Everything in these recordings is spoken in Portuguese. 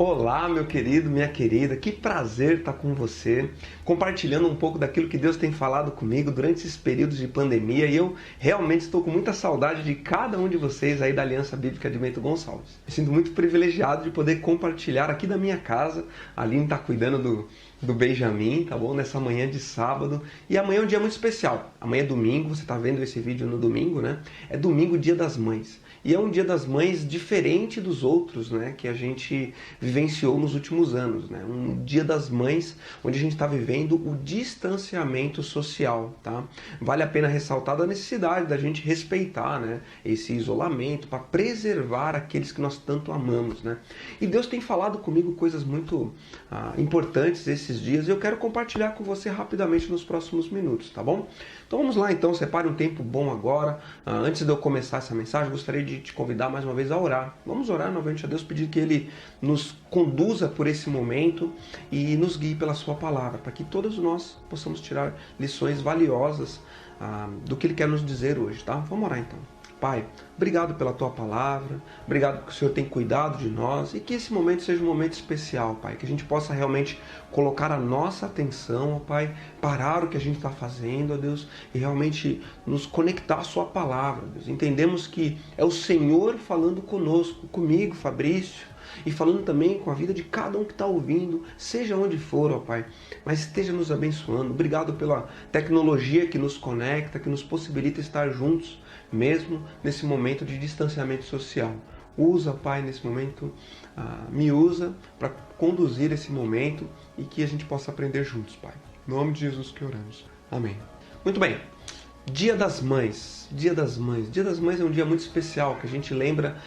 Olá, meu querido, minha querida, que prazer estar com você, compartilhando um pouco daquilo que Deus tem falado comigo durante esses períodos de pandemia, e eu realmente estou com muita saudade de cada um de vocês aí da Aliança Bíblica de Bento Gonçalves. Me sinto muito privilegiado de poder compartilhar aqui da minha casa. A Aline está cuidando do Benjamin, tá bom? Nessa manhã de sábado. E amanhã é um dia muito especial. Amanhã é domingo, você está vendo esse vídeo no domingo, né? É domingo, Dia das Mães. E é um Dia das Mães diferente dos outros, né, que a gente vivenciou nos últimos anos, né? Um Dia das Mães onde a gente está vivendo o distanciamento social, tá? Vale a pena ressaltar a necessidade da gente respeitar, né, esse isolamento para preservar aqueles que nós tanto amamos, né? E Deus tem falado comigo coisas muito importantes esses dias e eu quero compartilhar com você rapidamente nos próximos minutos, tá bom? Então vamos lá, então, separe um tempo bom agora. Antes de eu começar essa mensagem, gostaria de te convidar mais uma vez a orar. Vamos orar novamente a Deus, pedir que Ele nos conduza por esse momento e nos guie pela Sua palavra, para que todos nós possamos tirar lições valiosas do que Ele quer nos dizer hoje, tá? Vamos orar então. Pai, obrigado pela Tua palavra, obrigado porque o Senhor tem cuidado de nós e que esse momento seja um momento especial, Pai, que a gente possa realmente colocar a nossa atenção, ó Pai, parar o que a gente está fazendo, ó Deus, e realmente nos conectar à Sua palavra, Deus. Entendemos que é o Senhor falando conosco, comigo, Fabrício, e falando também com a vida de cada um que está ouvindo, seja onde for, ó Pai, mas esteja nos abençoando. Obrigado pela tecnologia que nos conecta, que nos possibilita estar juntos, mesmo nesse momento de distanciamento social. Usa, Pai, nesse momento, me usa para conduzir esse momento e que a gente possa aprender juntos, Pai. Em nome de Jesus que oramos. Amém. Muito bem. Dia das Mães, Dia das Mães. Dia das Mães é um dia muito especial, que a gente lembra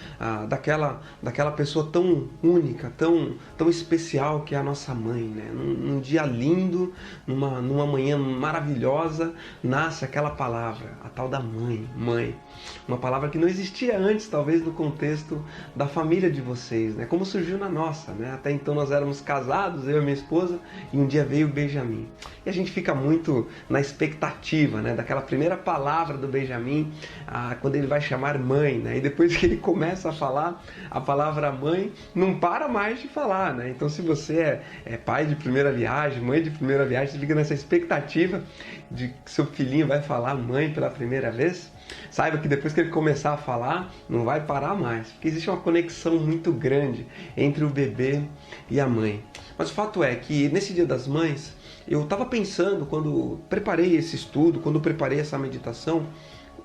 daquela pessoa tão única, tão especial que é a nossa mãe, né? Num dia lindo, numa manhã maravilhosa, nasce aquela palavra, a tal da mãe. Uma palavra que não existia antes, talvez, no contexto da família de vocês, né? Como surgiu na nossa, né? Até então nós éramos casados, eu e minha esposa, e um dia veio o Benjamin. E a gente fica muito na expectativa, né? Daquela primeira palavra do Benjamin, quando ele vai chamar mãe, né? E depois que ele começa a falar a palavra mãe, não para mais de falar, né? Então, se você é pai de primeira viagem, mãe de primeira viagem, você fica nessa expectativa de que seu filhinho vai falar mãe pela primeira vez, saiba que depois que ele começar a falar, não vai parar mais, porque existe uma conexão muito grande entre o bebê e a mãe. Mas o fato é que nesse Dia das Mães, eu estava pensando, quando preparei esse estudo, quando preparei essa meditação,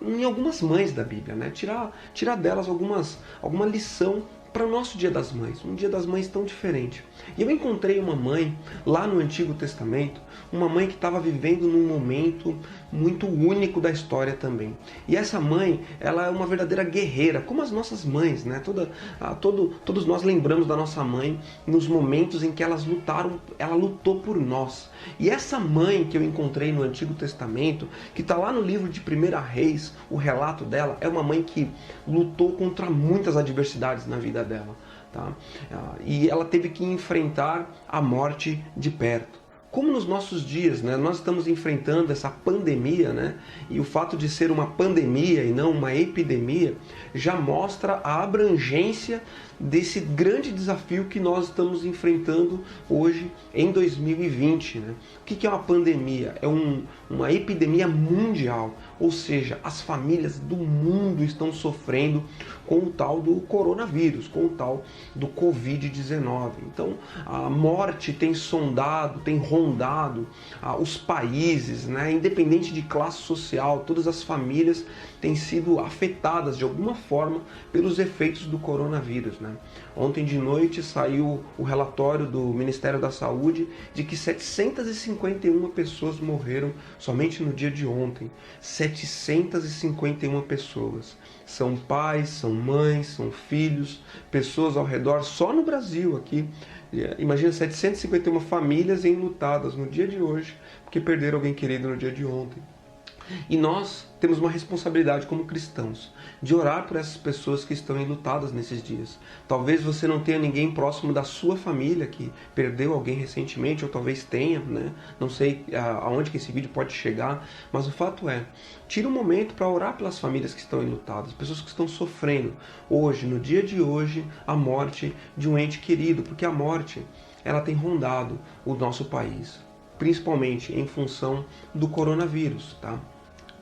em algumas mães da Bíblia, né? Tirar delas alguma lição para o nosso Dia das Mães, um Dia das Mães tão diferente. E eu encontrei uma mãe lá no Antigo Testamento, uma mãe que estava vivendo num momento muito único da história também. E essa mãe, ela é uma verdadeira guerreira, como as nossas mães, né? Todos nós lembramos da nossa mãe nos momentos em que ela lutou por nós. E essa mãe que eu encontrei no Antigo Testamento, que está lá no livro de 1 Reis, o relato dela, é uma mãe que lutou contra muitas adversidades na vida dela, tá? E ela teve que enfrentar a morte de perto. Como nos nossos dias, né, nós estamos enfrentando essa pandemia, né, e o fato de ser uma pandemia e não uma epidemia já mostra a abrangência desse grande desafio que nós estamos enfrentando hoje em 2020. Né? O que é uma pandemia? É uma epidemia mundial, ou seja, as famílias do mundo estão sofrendo com o tal do coronavírus, com o tal do Covid-19. Então, a morte tem rondado os países, né? Independente de classe social, todas as famílias têm sido afetadas de alguma forma pelos efeitos do coronavírus, né? Ontem de noite saiu o relatório do Ministério da Saúde de que 751 pessoas morreram somente no dia de ontem. 751 pessoas. São pais, são mães, são filhos, pessoas ao redor, só no Brasil aqui. Imagina 751 famílias enlutadas no dia de hoje, porque perderam alguém querido no dia de ontem. E nós temos uma responsabilidade como cristãos de orar por essas pessoas que estão enlutadas nesses dias. Talvez você não tenha ninguém próximo da sua família que perdeu alguém recentemente, ou talvez tenha, né? Não sei aonde que esse vídeo pode chegar, mas o fato é, tira um momento para orar pelas famílias que estão enlutadas, pessoas que estão sofrendo hoje, no dia de hoje, a morte de um ente querido, porque a morte, ela tem rondado o nosso país, principalmente em função do coronavírus, tá?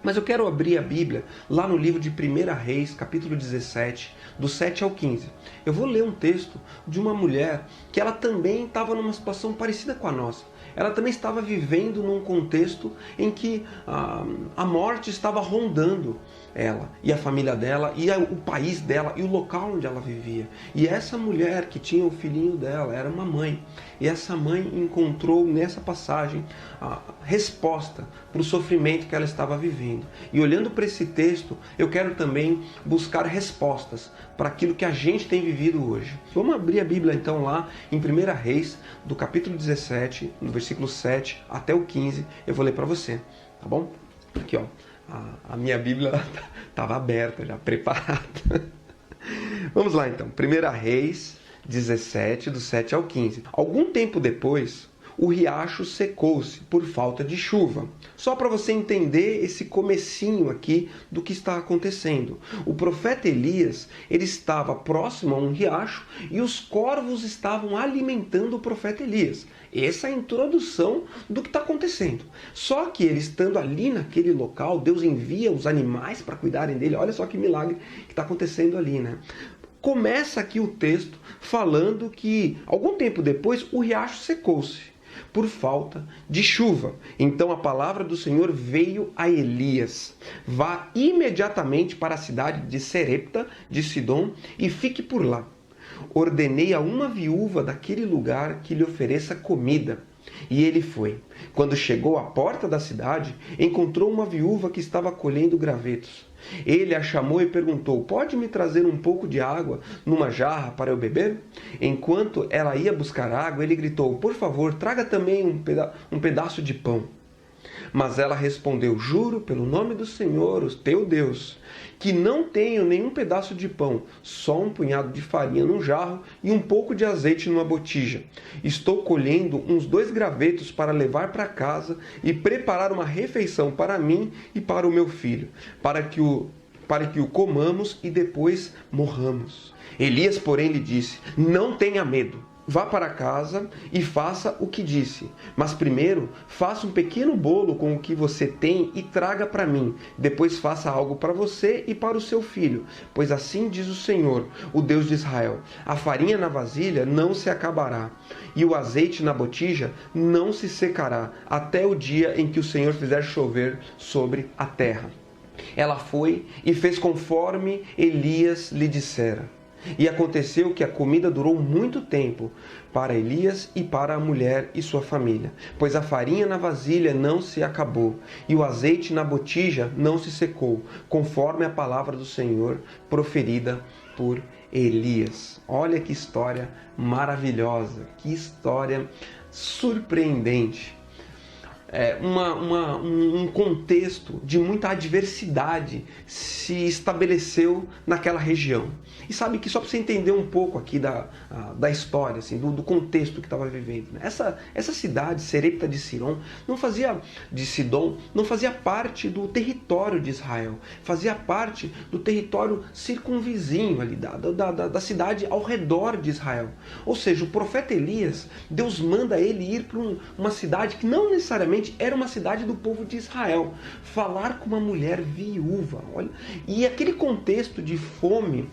Mas eu quero abrir a Bíblia lá no livro de 1 Reis, capítulo 17, do 7 ao 15. Eu vou ler um texto de uma mulher que ela também estava numa situação parecida com a nossa. Ela também estava vivendo num contexto em que a morte estava rondando ela e a família dela e o país dela e o local onde ela vivia. E essa mulher que tinha o filhinho dela era uma mãe. E essa mãe encontrou nessa passagem a resposta para o sofrimento que ela estava vivendo. E olhando para esse texto, eu quero também buscar respostas para aquilo que a gente tem vivido hoje. Vamos abrir a Bíblia então lá em 1 Reis, do capítulo 17, no versículo 7 até o 15. Eu vou ler para você, tá bom? Aqui, ó. A minha Bíblia estava aberta, já preparada. Vamos lá então. 1 Reis 17, do 7 ao 15. Algum tempo depois, o riacho secou-se por falta de chuva. Só para você entender esse comecinho aqui do que está acontecendo. O profeta Elias, ele estava próximo a um riacho e os corvos estavam alimentando o profeta Elias. Essa é a introdução do que está acontecendo. Só que ele estando ali naquele local, Deus envia os animais para cuidarem dele. Olha só que milagre que está acontecendo ali, né? Começa aqui o texto falando que algum tempo depois o riacho secou-se por falta de chuva. Então a palavra do Senhor veio a Elias: vá imediatamente para a cidade de Serepta de Sidom e fique por lá. Ordenei a uma viúva daquele lugar que lhe ofereça comida. E ele foi. Quando chegou à porta da cidade, encontrou uma viúva que estava colhendo gravetos. Ele a chamou e perguntou: pode me trazer um pouco de água numa jarra para eu beber? Enquanto ela ia buscar água, ele gritou: por favor, traga também um pedaço de pão. Mas ela respondeu: juro pelo nome do Senhor, o teu Deus, que não tenho nenhum pedaço de pão, só um punhado de farinha num jarro e um pouco de azeite numa botija. Estou colhendo uns 2 gravetos para levar para casa e preparar uma refeição para mim e para o meu filho, para que o comamos e depois morramos. Elias, porém, lhe disse: não tenha medo. Vá para casa e faça o que disse. Mas primeiro, faça um pequeno bolo com o que você tem e traga para mim. Depois faça algo para você e para o seu filho. Pois assim diz o Senhor, o Deus de Israel: a farinha na vasilha não se acabará, e o azeite na botija não se secará, até o dia em que o Senhor fizer chover sobre a terra. Ela foi e fez conforme Elias lhe dissera. E aconteceu que a comida durou muito tempo para Elias e para a mulher e sua família, pois a farinha na vasilha não se acabou e o azeite na botija não se secou, conforme a palavra do Senhor proferida por Elias. Olha que história maravilhosa, que história surpreendente. Um contexto de muita adversidade se estabeleceu naquela região. E sabe que só para você entender um pouco aqui da história, assim, do contexto que estava vivendo, né? Essa cidade, Serepta de Sidom, não fazia parte do território de Israel, fazia parte do território circunvizinho ali, da cidade ao redor de Israel. Ou seja, o profeta Elias, Deus manda ele ir para uma cidade que não necessariamente era uma cidade do povo de Israel, falar com uma mulher viúva. Olha, e aquele contexto de fome,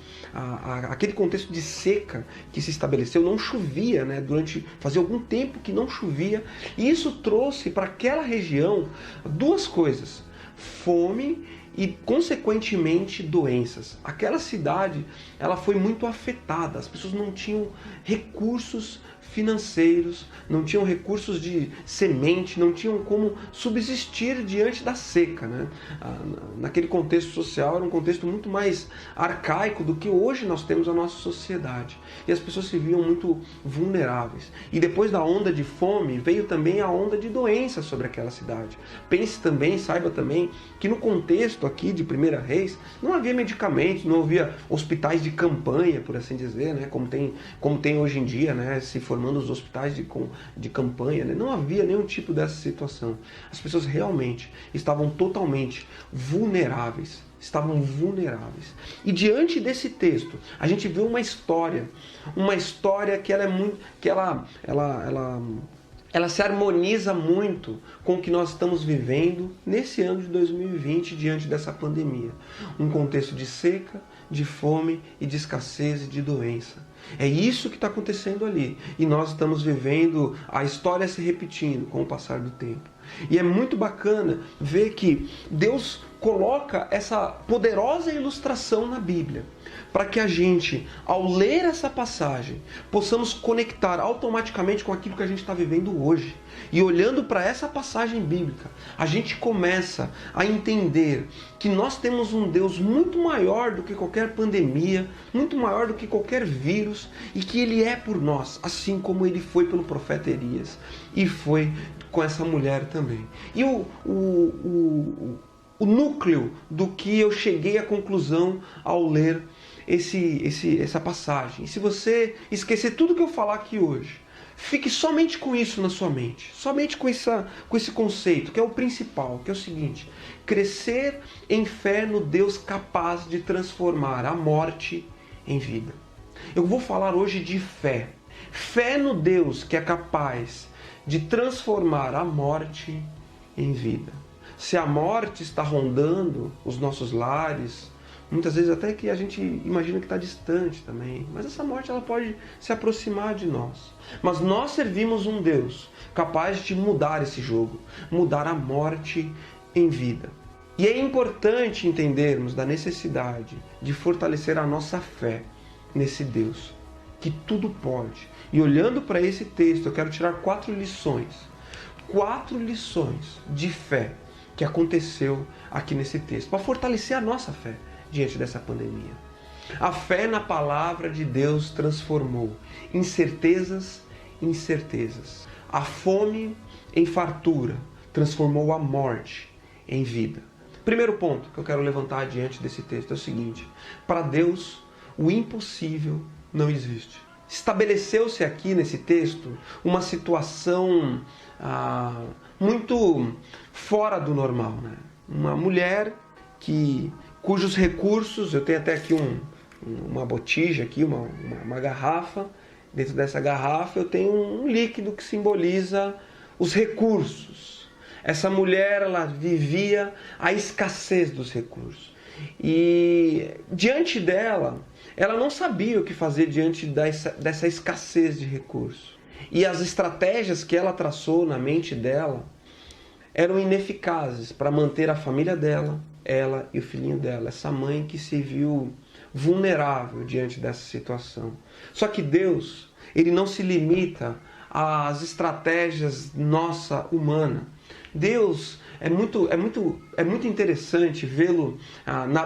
aquele contexto de seca que se estabeleceu, não chovia, né? Fazia algum tempo que não chovia, e isso trouxe para aquela região 2 coisas: fome e, consequentemente, doenças. Aquela cidade, ela foi muito afetada. As pessoas não tinham recursos financeiros, não tinham recursos de semente, não tinham como subsistir diante da seca, né? Naquele contexto social era um contexto muito mais arcaico do que hoje nós temos a nossa sociedade. E as pessoas se viam muito vulneráveis. E depois da onda de fome, veio também a onda de doença sobre aquela cidade. Pense também, saiba também, que no contexto aqui de 1 Reis, não havia medicamentos, não havia hospitais de campanha, por assim dizer, né? Como tem hoje em dia, né? Se formando os hospitais de campanha, né? Não havia nenhum tipo dessa situação. As pessoas realmente estavam totalmente vulneráveis. E diante desse texto, a gente vê uma história que ela é muito, que ela se harmoniza muito com o que nós estamos vivendo nesse ano de 2020 diante dessa pandemia. Um contexto de seca, de fome e de escassez e de doença. É isso que está acontecendo ali. E nós estamos vivendo a história se repetindo com o passar do tempo. E é muito bacana ver que Deus coloca essa poderosa ilustração na Bíblia, para que a gente, ao ler essa passagem, possamos conectar automaticamente com aquilo que a gente está vivendo hoje. E olhando para essa passagem bíblica, a gente começa a entender que nós temos um Deus muito maior do que qualquer pandemia, muito maior do que qualquer vírus, e que Ele é por nós, assim como Ele foi pelo profeta Elias, e foi com essa mulher também. E o núcleo do que eu cheguei à conclusão ao ler essa passagem. E se você esquecer tudo que eu falar aqui hoje, fique somente com isso na sua mente, somente com esse conceito, que é o principal, que é o seguinte: crescer em fé no Deus capaz de transformar a morte em vida. Eu vou falar hoje de fé. Fé no Deus que é capaz de transformar a morte em vida. Se a morte está rondando os nossos lares, muitas vezes até que a gente imagina que está distante também, mas essa morte ela pode se aproximar de nós. Mas nós servimos um Deus capaz de mudar esse jogo, mudar a morte em vida. E é importante entendermos da necessidade de fortalecer a nossa fé nesse Deus, que tudo pode. E olhando para esse texto, eu quero tirar 4 lições. 4 lições de fé que aconteceu aqui nesse texto, para fortalecer a nossa fé diante dessa pandemia. A fé na palavra de Deus transformou incertezas em certezas. A fome em fartura transformou a morte em vida. Primeiro ponto que eu quero levantar diante desse texto é o seguinte: para Deus, o impossível não existe. Estabeleceu-se aqui nesse texto uma situação muito fora do normal, né? Uma mulher cujos recursos, eu tenho até aqui uma botija, aqui, uma garrafa. Dentro dessa garrafa eu tenho um líquido que simboliza os recursos. Essa mulher, ela vivia a escassez dos recursos. E diante dela, ela não sabia o que fazer diante dessa escassez de recursos. E as estratégias que ela traçou na mente dela eram ineficazes para manter a família dela, ela e o filhinho dela. Essa mãe que se viu vulnerável diante dessa situação. Só que Deus, Ele não se limita às estratégias humana. Deus, é muito interessante vê-lo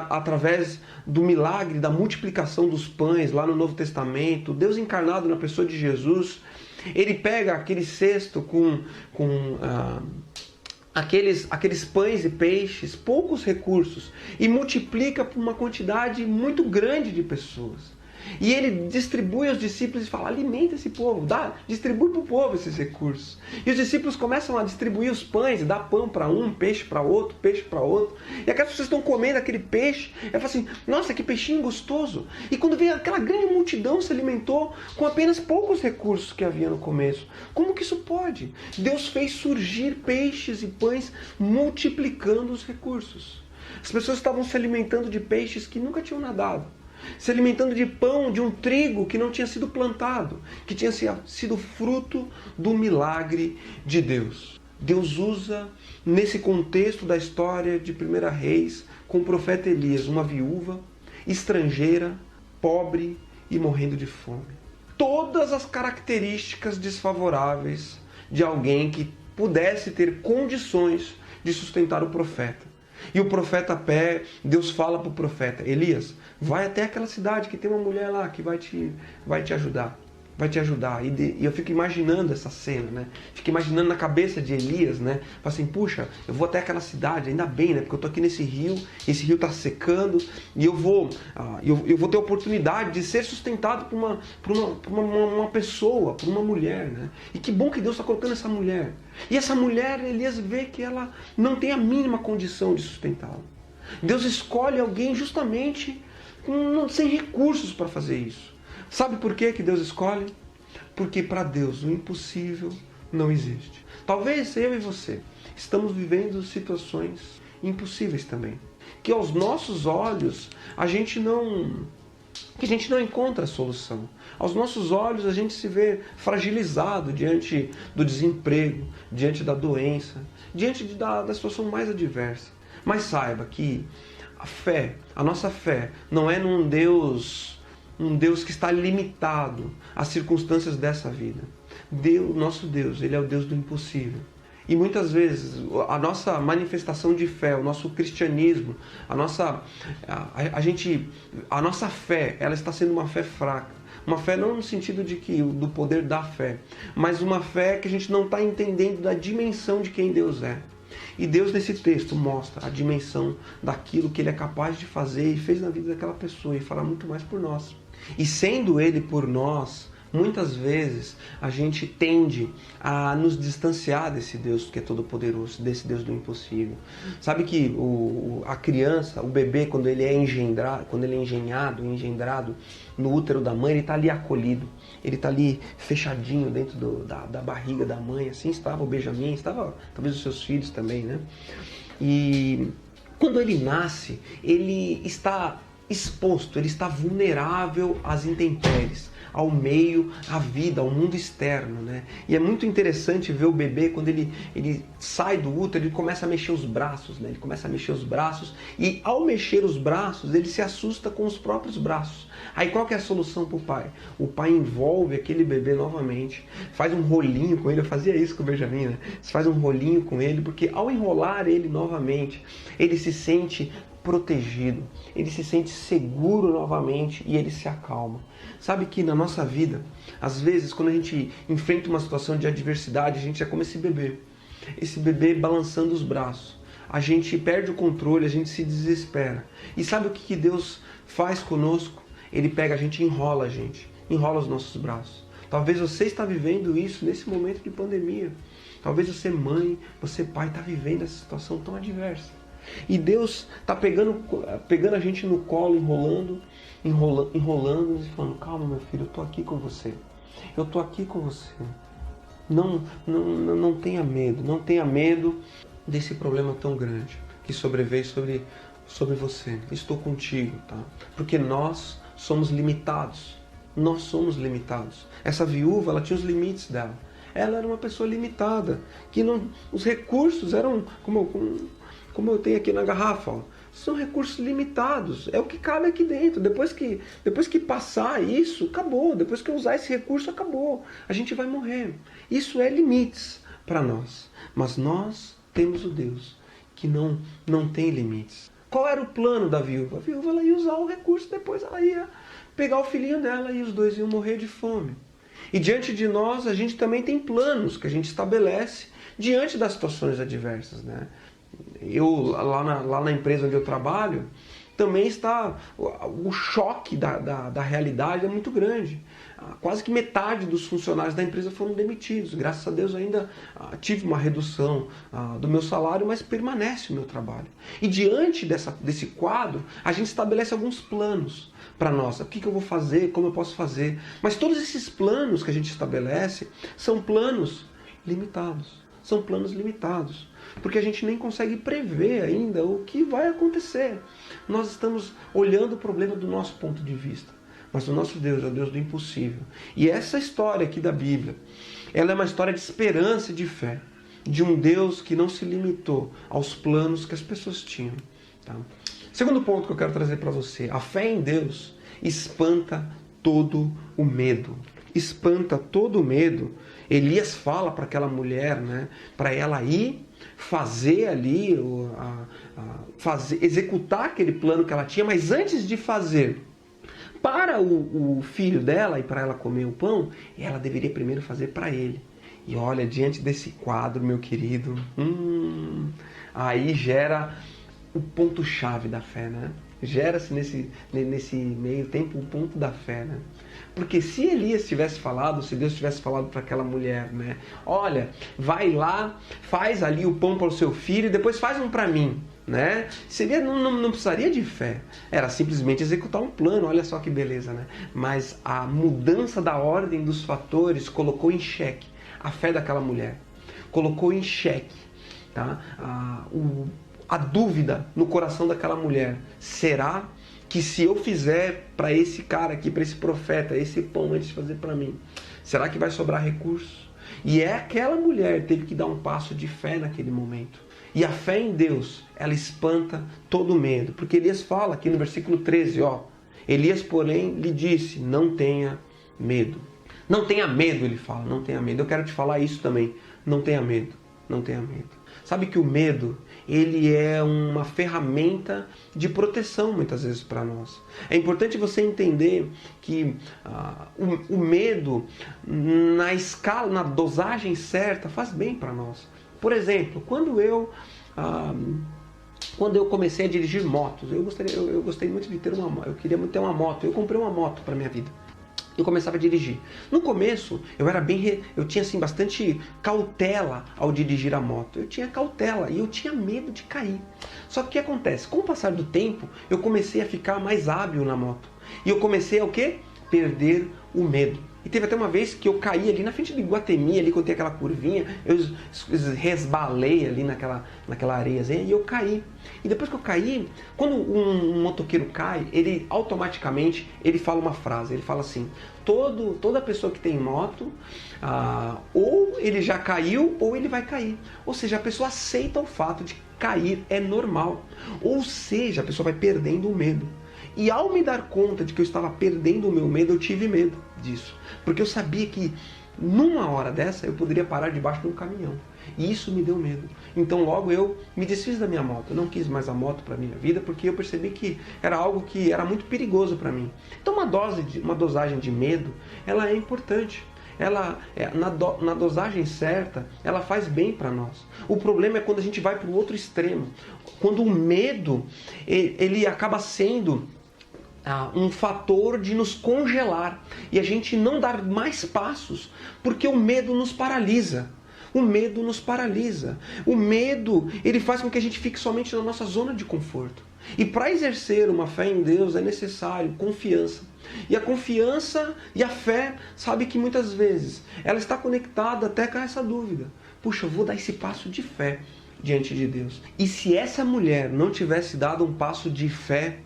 através do milagre da multiplicação dos pães lá no Novo Testamento. Deus encarnado na pessoa de Jesus, Ele pega aquele cesto com aqueles pães e peixes, poucos recursos, e multiplica por uma quantidade muito grande de pessoas. E Ele distribui aos discípulos e fala: alimenta esse povo, distribui para o povo esses recursos. E os discípulos começam a distribuir os pães, e dá pão para um, peixe para outro, peixe para outro. E aquelas pessoas estão comendo aquele peixe, e falam assim: nossa, que peixinho gostoso. E quando vem aquela grande multidão se alimentou com apenas poucos recursos que havia no começo. Como que isso pode? Deus fez surgir peixes e pães multiplicando os recursos. As pessoas estavam se alimentando de peixes que nunca tinham nadado, se alimentando de pão, de um trigo que não tinha sido plantado, que tinha sido fruto do milagre de Deus. Deus usa, nesse contexto da história de 1 Reis, com o profeta Elias, uma viúva, estrangeira, pobre e morrendo de fome. Todas as características desfavoráveis de alguém que pudesse ter condições de sustentar o profeta. E o profeta a pé, Deus fala para o profeta: Elias, vai até aquela cidade que tem uma mulher lá que vai te ajudar. Vai te ajudar. E eu fico imaginando essa cena, né? Fico imaginando na cabeça de Elias, né? Fala assim, puxa, eu vou até aquela cidade, ainda bem, né? Porque eu tô aqui nesse rio, esse rio tá secando, e eu vou ter a oportunidade de ser sustentado por uma pessoa, por uma mulher, né? E que bom que Deus está colocando essa mulher. E essa mulher, Elias vê que ela não tem a mínima condição de sustentá-la. Deus escolhe alguém justamente sem recursos para fazer isso. Sabe por que Deus escolhe? Porque para Deus o impossível não existe. Talvez eu e você estamos vivendo situações impossíveis também, que aos nossos olhos a gente não encontra a solução. Aos nossos olhos a gente se vê fragilizado diante do desemprego, diante da doença, diante da situação mais adversa. Mas saiba que a nossa fé não é num Deus que está limitado às circunstâncias dessa vida. Nosso Deus, Ele é o Deus do impossível. E muitas vezes a nossa manifestação de fé, o nosso cristianismo, a nossa fé, ela está sendo uma fé fraca. Uma fé não no sentido do poder da fé, mas uma fé que a gente não está entendendo da dimensão de quem Deus é. E Deus nesse texto mostra a dimensão daquilo que Ele é capaz de fazer e fez na vida daquela pessoa, e fala muito mais por nós. E sendo Ele por nós, muitas vezes a gente tende a nos distanciar desse Deus que é todo poderoso, desse Deus do impossível. Sabe que a criança, o bebê, quando ele é engendrado no útero da mãe, ele está ali acolhido, ele está ali fechadinho dentro da barriga da mãe. Assim estava o Benjamin, estava talvez os seus filhos também, né? E quando ele nasce, ele está exposto, ele está vulnerável às intempéries, ao meio, à vida, ao mundo externo, né? E é muito interessante ver o bebê, quando ele sai do útero, ele começa a mexer os braços, né? Ele começa a mexer os braços, e ao mexer os braços, ele se assusta com os próprios braços. Aí qual que é a solução para o pai? O pai envolve aquele bebê novamente, faz um rolinho com ele. Eu fazia isso com o Benjamin, né? Você faz um rolinho com ele, porque ao enrolar ele novamente, ele se sente protegido, ele se sente seguro novamente e ele se acalma. Sabe que na nossa vida, às vezes, quando a gente enfrenta uma situação de adversidade, a gente é como esse bebê balançando os braços. A gente perde o controle, a gente se desespera. E sabe o que Deus faz conosco? Ele pega a gente e enrola os nossos braços. Talvez você está vivendo isso nesse momento de pandemia. Talvez você, mãe, você, pai, está vivendo essa situação tão adversa. E Deus está pegando a gente no colo, enrolando e falando: calma, meu filho, eu estou aqui com você. Eu estou aqui com você. Não tenha medo. Não tenha medo desse problema tão grande que sobreveio sobre você. Estou contigo, tá? Porque nós somos limitados. Nós somos limitados. Essa viúva, ela tinha os limites dela. Ela era uma pessoa limitada. Os recursos eram como eu tenho aqui na garrafa, ó. São recursos limitados, é o que cabe aqui dentro. Depois que passar isso, acabou. Depois que eu usar esse recurso, acabou. A gente vai morrer. Isso é limites para nós. Mas nós temos o Deus que não tem limites. Qual era o plano da viúva? A viúva, ela ia usar o recurso, depois ela ia pegar o filhinho dela e os dois iam morrer de fome. E diante de nós, a gente também tem planos que a gente estabelece diante das situações adversas, né? Lá na empresa onde eu trabalho, também está o choque da realidade é muito grande. Quase que metade dos funcionários da empresa foram demitidos. Graças a Deus ainda tive uma redução do meu salário, mas permanece o meu trabalho. E diante desse quadro, a gente estabelece alguns planos para nós. O que eu vou fazer, como eu posso fazer. Mas todos esses planos que a gente estabelece são planos limitados. São planos limitados. Porque a gente nem consegue prever ainda o que vai acontecer. Nós estamos olhando o problema do nosso ponto de vista. Mas o nosso Deus é o Deus do impossível. E essa história aqui da Bíblia, ela é uma história de esperança e de fé. De um Deus que não se limitou aos planos que as pessoas tinham. Tá? Segundo ponto que eu quero trazer para você. A fé em Deus espanta todo o medo. Espanta todo o medo. Elias fala para aquela mulher, né, para ela ir fazer ali, executar aquele plano que ela tinha, mas antes de fazer para o filho dela e para ela comer o pão, ela deveria primeiro fazer para ele. E olha, diante desse quadro, meu querido, aí gera o ponto-chave da fé, né? Gera-se nesse meio tempo o ponto da fé, né? Porque se Elias tivesse falado, se Deus tivesse falado para aquela mulher, né? Olha, vai lá, faz ali o pão para o seu filho e depois faz um para mim, né? Seria, não precisaria de fé. Era simplesmente executar um plano, olha só que beleza, né? Mas a mudança da ordem dos fatores colocou em xeque a fé daquela mulher. Colocou em xeque, tá? A dúvida no coração daquela mulher. Será que se eu fizer para esse cara aqui, para esse profeta, esse pão antes de fazer para mim, será que vai sobrar recurso? E aquela mulher teve que dar um passo de fé naquele momento. E a fé em Deus, ela espanta todo medo. Porque Elias fala aqui no versículo 13, ó. Elias, porém, lhe disse, não tenha medo. Não tenha medo, ele fala, não tenha medo. Eu quero te falar isso também. Não tenha medo, não tenha medo. Sabe que o medo, ele é uma ferramenta de proteção muitas vezes para nós. É importante você entender que o medo, na escala, na dosagem certa, faz bem para nós. Por exemplo, quando eu comecei a dirigir motos, eu gostei muito de ter uma moto, eu queria muito ter uma moto, eu comprei uma moto para minha vida. Eu começava a dirigir. No começo, eu tinha assim, bastante cautela ao dirigir a moto. Eu tinha cautela e eu tinha medo de cair. Só que o que acontece? Com o passar do tempo, eu comecei a ficar mais hábil na moto. E eu comecei a o quê? Perder o medo. E teve até uma vez que eu caí ali na frente do Iguatemi, ali quando tem aquela curvinha, eu resbalei ali naquela areiazinha e eu caí. E depois que eu caí, quando um motoqueiro cai, ele automaticamente fala uma frase, ele fala assim, toda pessoa que tem moto, ou ele já caiu ou ele vai cair. Ou seja, a pessoa aceita o fato de cair, é normal. Ou seja, a pessoa vai perdendo o medo. E ao me dar conta de que eu estava perdendo o meu medo, eu tive medo disso. Porque eu sabia que numa hora dessa eu poderia parar debaixo de um caminhão. E isso me deu medo. Então logo eu me desfiz da minha moto. Eu não quis mais a moto para a minha vida porque eu percebi que era algo que era muito perigoso para mim. Então uma dosagem de medo, ela é importante. Ela, na dosagem certa, ela faz bem para nós. O problema é quando a gente vai para o outro extremo. Quando o medo, ele acaba sendo um fator de nos congelar e a gente não dar mais passos, porque o medo nos paralisa. O medo nos paralisa. O medo, ele faz com que a gente fique somente na nossa zona de conforto. E para exercer uma fé em Deus é necessário confiança. E a confiança e a fé, sabe que muitas vezes ela está conectada até com essa dúvida. Puxa, eu vou dar esse passo de fé diante de Deus. E se essa mulher não tivesse dado um passo de fé,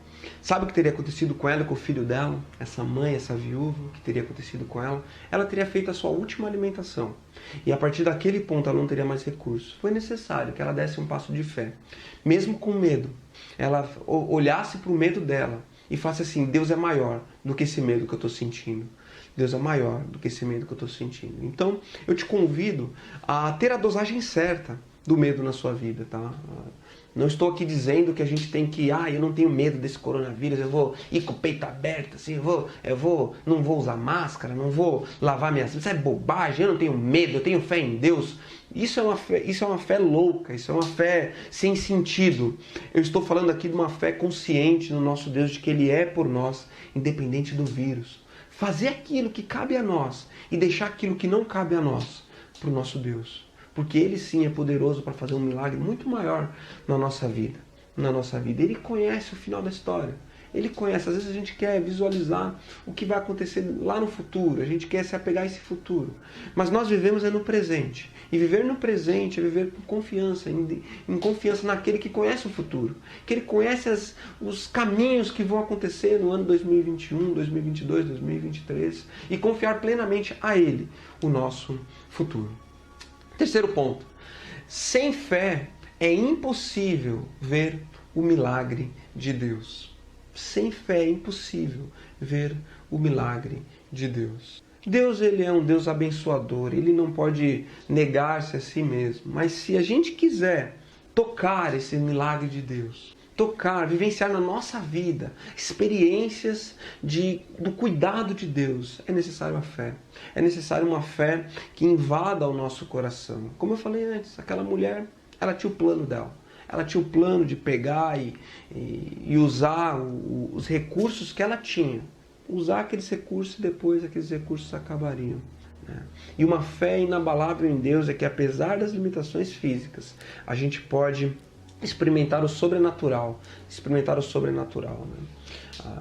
sabe o que teria acontecido com ela e com o filho dela? Essa mãe, essa viúva, o que teria acontecido com ela? Ela teria feito a sua última alimentação. E a partir daquele ponto ela não teria mais recursos. Foi necessário que ela desse um passo de fé. Mesmo com medo, ela olhasse para o medo dela e falasse assim, Deus é maior do que esse medo que eu estou sentindo. Deus é maior do que esse medo que eu estou sentindo. Então, eu te convido a ter a dosagem certa do medo na sua vida, tá? Não estou aqui dizendo que a gente tem que, eu não tenho medo desse coronavírus, eu vou ir com o peito aberto, assim, não vou usar máscara, não vou lavar minhas mãos, isso é bobagem, eu não tenho medo, eu tenho fé em Deus. Isso é uma fé louca, isso é uma fé sem sentido. Eu estou falando aqui de uma fé consciente no nosso Deus, de que Ele é por nós, independente do vírus. Fazer aquilo que cabe a nós e deixar aquilo que não cabe a nós para o nosso Deus. Porque Ele sim é poderoso para fazer um milagre muito maior na nossa vida. Ele conhece o final da história. Ele conhece. Às vezes a gente quer visualizar o que vai acontecer lá no futuro. A gente quer se apegar a esse futuro. Mas nós vivemos no presente. E viver no presente é viver com confiança. Em confiança naquele que conhece o futuro. Que Ele conhece os caminhos que vão acontecer no ano 2021, 2022, 2023. E confiar plenamente a Ele o nosso futuro. Terceiro ponto. Sem fé é impossível ver o milagre de Deus. Sem fé é impossível ver o milagre de Deus. Deus, ele é um Deus abençoador, ele não pode negar-se a si mesmo. Mas se a gente quiser tocar esse milagre de Deus, tocar, vivenciar na nossa vida experiências do cuidado de Deus, é necessário a fé. É necessário uma fé que invada o nosso coração. Como eu falei antes, aquela mulher, ela tinha o plano dela. Ela tinha o plano de pegar e usar os recursos que ela tinha. Usar aqueles recursos e depois aqueles recursos acabariam. Né? E uma fé inabalável em Deus é que, apesar das limitações físicas, a gente pode experimentar o sobrenatural. Né?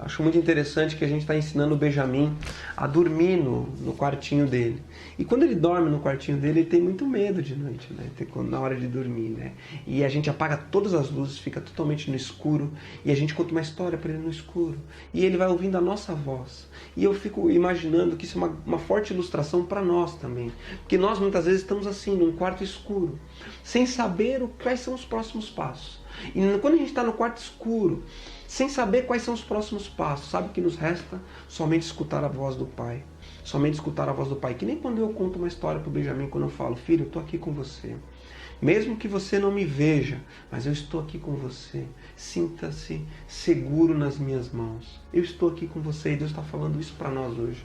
Acho muito interessante que a gente está ensinando o Benjamin a dormir no quartinho dele. E quando ele dorme no quartinho dele, ele tem muito medo de noite, né? Na hora de dormir, né? E a gente apaga todas as luzes, fica totalmente no escuro, e a gente conta uma história para ele no escuro. E ele vai ouvindo a nossa voz. E eu fico imaginando que isso é uma forte ilustração para nós também. Porque nós muitas vezes estamos assim, num quarto escuro, sem saber quais são os próximos passos. E quando a gente está no quarto escuro, sem saber quais são os próximos passos, sabe o que nos resta? Somente escutar a voz do Pai. Somente escutar a voz do Pai. Que nem quando eu conto uma história para o Benjamin, quando eu falo: filho, eu estou aqui com você. Mesmo que você não me veja, mas eu estou aqui com você. Sinta-se seguro nas minhas mãos. Eu estou aqui com você, e Deus está falando isso para nós hoje.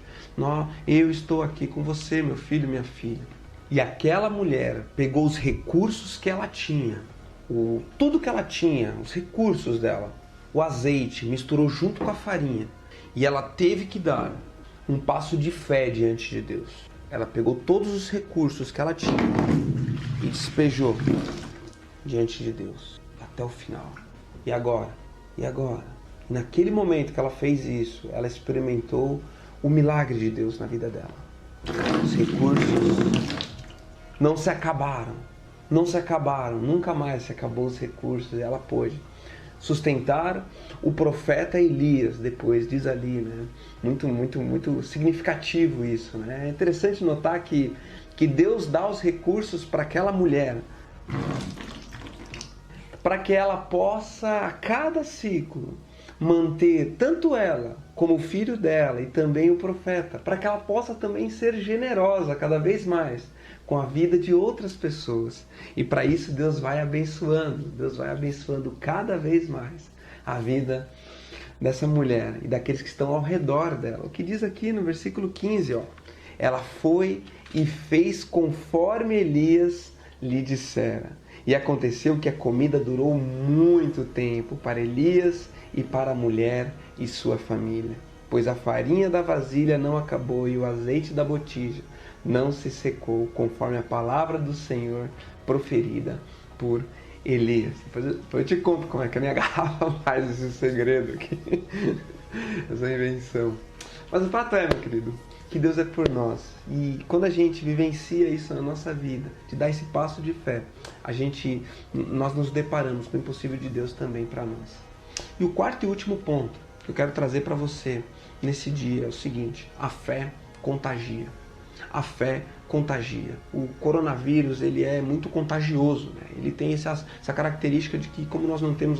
Eu estou aqui com você, meu filho, minha filha. E aquela mulher pegou os recursos que ela tinha, tudo que ela tinha, os recursos dela, o azeite, misturou junto com a farinha. E ela teve que dar um passo de fé diante de Deus. Ela pegou todos os recursos que ela tinha e despejou diante de Deus até o final. E agora? Naquele momento que ela fez isso, ela experimentou o milagre de Deus na vida dela. Os recursos não se acabaram, nunca mais se acabou os recursos. Ela pôde sustentar o profeta Elias depois, diz ali, né? Muito significativo isso, né? É interessante notar que Deus dá os recursos para aquela mulher, para que ela possa, a cada ciclo, manter tanto ela como o filho dela e também o profeta, para que ela possa também ser generosa cada vez mais com a vida de outras pessoas. E para isso Deus vai abençoando cada vez mais a vida dessa mulher e daqueles que estão ao redor dela. O que diz aqui no versículo 15, ó: ela foi e fez conforme Elias lhe dissera. E aconteceu que a comida durou muito tempo para Elias e para a mulher e sua família, pois a farinha da vasilha não acabou e o azeite da botija não se secou, conforme a palavra do Senhor proferida por Elias. Depois eu te conto como é que eu me agarrava mais esse segredo aqui, essa invenção. Mas o fato é, meu querido, que Deus é por nós. E quando a gente vivencia isso na nossa vida, de dar esse passo de fé, nós nos deparamos com o impossível de Deus também para nós. E o quarto e último ponto que eu quero trazer para você nesse dia é o seguinte: a fé contagia. A fé contagia. O coronavírus, ele é muito contagioso, né? Ele tem essa característica de que, como nós não temos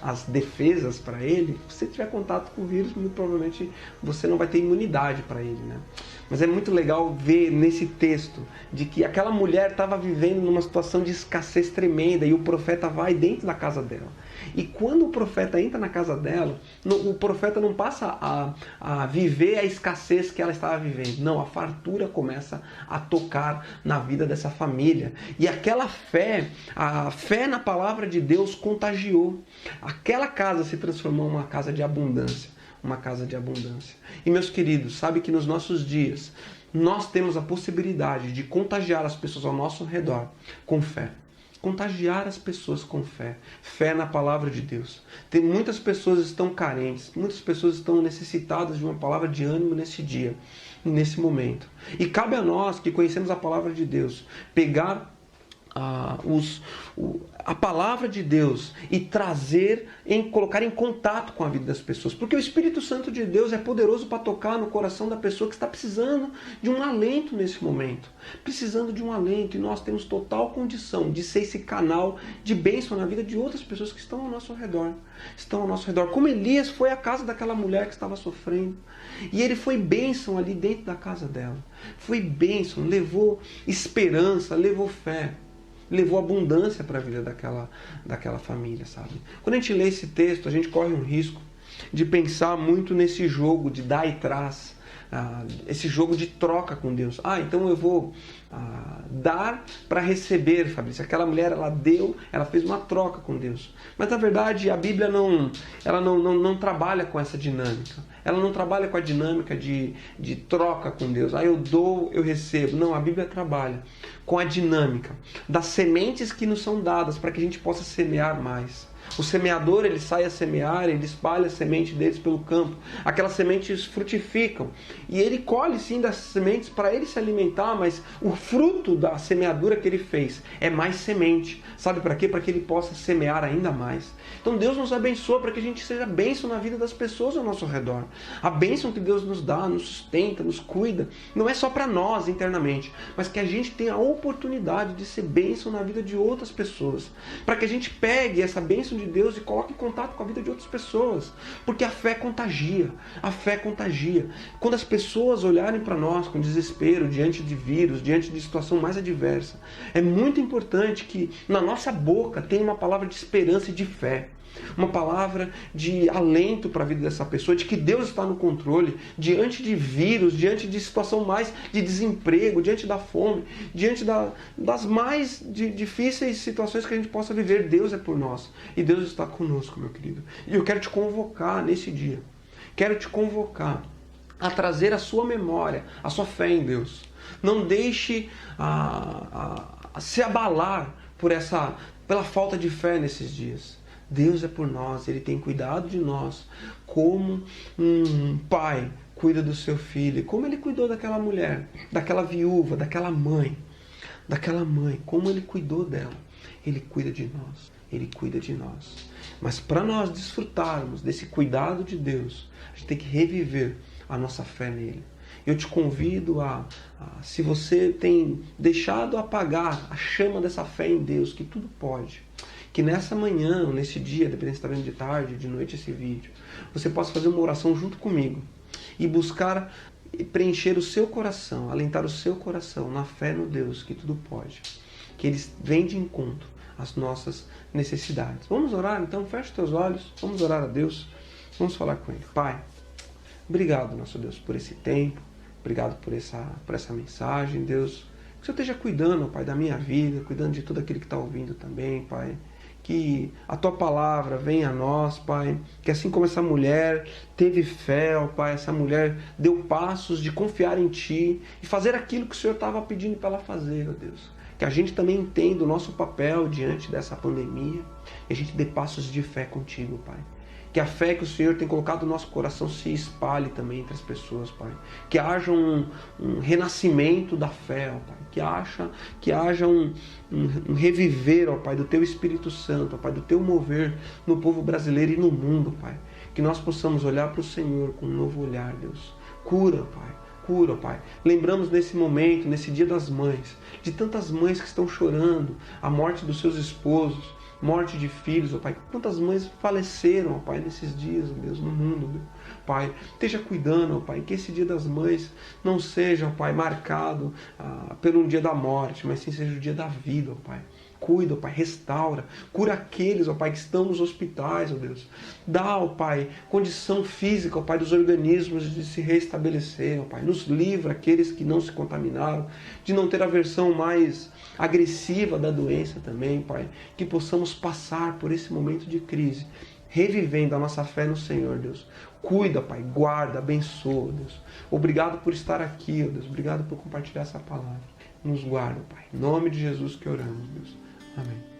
as defesas para ele, se você tiver contato com o vírus, muito provavelmente você não vai ter imunidade para ele, né? Mas é muito legal ver nesse texto de que aquela mulher estava vivendo numa situação de escassez tremenda e o profeta vai dentro da casa dela. E quando o profeta entra na casa dela, o profeta não passa a viver a escassez que ela estava vivendo. Não, a fartura começa a tocar na vida dessa família. E aquela fé, a fé na palavra de Deus contagiou. Aquela casa se transformou em uma casa de abundância. Uma casa de abundância. E meus queridos, sabe que nos nossos dias nós temos a possibilidade de contagiar as pessoas ao nosso redor com fé. Contagiar as pessoas com fé. Fé na palavra de Deus. Muitas pessoas estão carentes, muitas pessoas estão necessitadas de uma palavra de ânimo nesse dia, nesse momento. E cabe a nós que conhecemos a palavra de Deus, pegar a palavra de Deus e colocar em contato com a vida das pessoas. Porque o Espírito Santo de Deus é poderoso para tocar no coração da pessoa que está precisando de um alento nesse momento. Precisando de um alento. E nós temos total condição de ser esse canal de bênção na vida de outras pessoas que estão ao nosso redor. Como Elias foi à casa daquela mulher que estava sofrendo. E ele foi bênção ali dentro da casa dela. Foi bênção, levou esperança, levou fé. Levou abundância para a vida daquela família, sabe? Quando a gente lê esse texto, a gente corre um risco de pensar muito nesse jogo de dar e traz, esse jogo de troca com Deus. Então eu vou dar para receber, Fabrício. Aquela mulher, ela fez uma troca com Deus. Mas na verdade a Bíblia não trabalha com essa dinâmica. Ela não trabalha com a dinâmica de troca com Deus. Eu dou, eu recebo. Não, a Bíblia trabalha com a dinâmica das sementes que nos são dadas para que a gente possa semear mais. O semeador, ele sai a semear, ele espalha a semente deles pelo campo. Aquelas sementes frutificam. E ele colhe sim das sementes para ele se alimentar, mas o fruto da semeadura que ele fez é mais semente. Sabe para quê? Para que ele possa semear ainda mais. Então Deus nos abençoa para que a gente seja bênção na vida das pessoas ao nosso redor. A bênção que Deus nos dá, nos sustenta, nos cuida, não é só para nós internamente, mas que a gente tenha a oportunidade de ser bênção na vida de outras pessoas. Para que a gente pegue essa bênção de Deus e coloque em contato com a vida de outras pessoas. Porque a fé contagia. A fé contagia. Quando as pessoas olharem para nós com desespero, diante de vírus, diante de situação mais adversa, é muito importante que na nossa boca tenha uma palavra de esperança e de fé. Uma palavra de alento para a vida dessa pessoa, de que Deus está no controle, diante de vírus, diante de situação mais de desemprego, diante da fome, diante das mais difíceis situações que a gente possa viver. Deus é por nós e Deus está conosco, meu querido. E eu quero te convocar nesse dia, quero te convocar a trazer a sua memória, a sua fé em Deus. Não deixe se abalar pela falta de fé nesses dias. Deus é por nós, Ele tem cuidado de nós como um pai cuida do seu filho. Como Ele cuidou daquela mulher, daquela viúva, daquela mãe, como Ele cuidou dela. Ele cuida de nós, Ele cuida de nós. Mas para nós desfrutarmos desse cuidado de Deus, a gente tem que reviver a nossa fé nele. Eu te convido se você tem deixado apagar a chama dessa fé em Deus, que tudo pode, que nessa manhã, nesse dia, dependendo se está vendo de tarde, de noite esse vídeo, você possa fazer uma oração junto comigo e buscar preencher o seu coração, alentar o seu coração na fé no Deus que tudo pode, que Ele vem de encontro às nossas necessidades. Vamos orar então? Feche os teus olhos, vamos orar a Deus, vamos falar com Ele. Pai, obrigado, nosso Deus, por esse tempo, obrigado por essa mensagem, Deus. Que o Senhor esteja cuidando, Pai, da minha vida, cuidando de tudo aquilo que está ouvindo também, Pai. Que a Tua palavra venha a nós, Pai. Que assim como essa mulher teve fé, ó Pai, essa mulher deu passos de confiar em Ti e fazer aquilo que o Senhor estava pedindo para ela fazer, ó Deus. Que a gente também entenda o nosso papel diante dessa pandemia e a gente dê passos de fé contigo, Pai. Que a fé que o Senhor tem colocado no nosso coração se espalhe também entre as pessoas, Pai. Que haja um renascimento da fé, ó Pai. Que haja um reviver, ó Pai, do Teu Espírito Santo, ó Pai, do Teu mover no povo brasileiro e no mundo, Pai. Que nós possamos olhar para o Senhor com um novo olhar, Deus. Cura, Pai. Cura, Pai. Lembramos nesse momento, nesse Dia das Mães, de tantas mães que estão chorando a morte dos seus esposos, morte de filhos, ó Pai. Quantas mães faleceram, ó Pai, nesses dias, ó Deus, no mundo, meu Pai. Esteja cuidando, ó Pai, que esse Dia das Mães não seja, ó Pai, marcado por um dia da morte, mas sim seja o dia da vida, ó Pai. Cuida, ó Pai, restaura, cura aqueles, ó Pai, que estão nos hospitais, ó Deus. Dá, ó Pai, condição física, ó Pai, dos organismos de se restabelecer, ó Pai. Nos livra aqueles que não se contaminaram, de não ter a versão mais agressiva da doença também, Pai. Que possamos passar por esse momento de crise, revivendo a nossa fé no Senhor, Deus. Cuida, Pai, guarda, abençoa, Deus. Obrigado por estar aqui, ó Deus. Obrigado por compartilhar essa palavra. Nos guarda, Pai. Em nome de Jesus que oramos, Deus. Amém.